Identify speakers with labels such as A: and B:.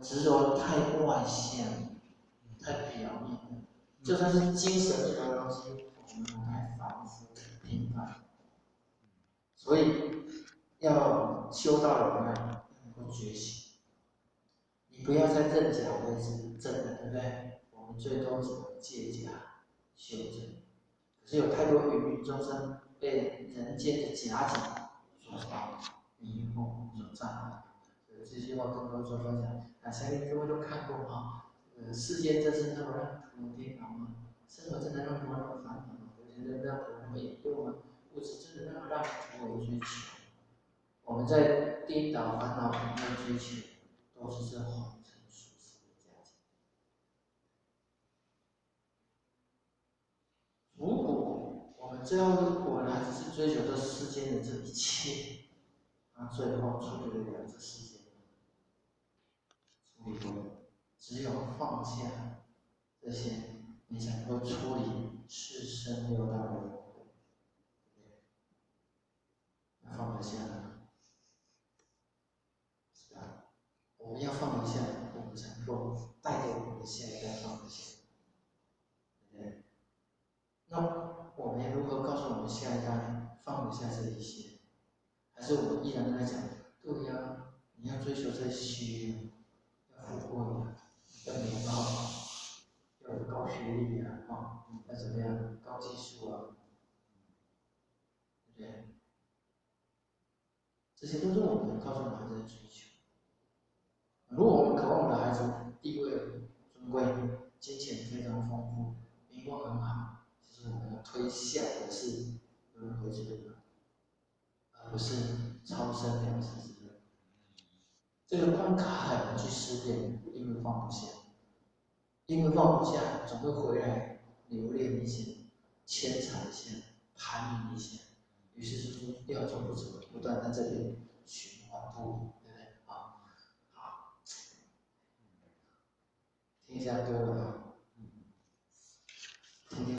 A: 执着太外显，太表面了。就算是精神面的东西，我们都太反复频繁。所以要修道人啊，能够觉醒。你不要再认假为真的，对不对？我们最多只能借假修真。可是有太多芸芸众生被人间的假景所迷惑、所障碍。这句话跟各位做分享，相信各位都看过哈。世间真是那么让人颠倒吗？生活真的那么烦恼吗？有些人让人那么引诱吗？物质真的那么让人无为追求？我们在颠倒烦恼里面追求，都是这红尘俗世的价值。如果我们我们还只是追求这世间的这一切，那最后处理得了这世间，处理不了。只有放下这些，你才能够处理世生六道的轮回。要放得下，是吧？我们要放得下，我们才能够带给我们的下一代放得下，对不对？那我们如何告诉我们下一代放得下这一些？还是我们依然跟他讲，对呀，你要追求这些，要富贵呀，要美貌，要有高学历呀，要怎么样，高技术啊，对不对？这些都是我们告诉孩子的追求。如果我们渴望我们的孩子地位尊贵、金钱非常丰富、名望很好，其实我们要推向的是轮回之路，而不是超生了死之路。这个关卡很难去思辨，因为放不下，因为放不下，总会回来留恋一些、牵缠一些、攀比一些，于是就是要走不走，不断在这边循环不已，对不对？好，听一下歌了啊。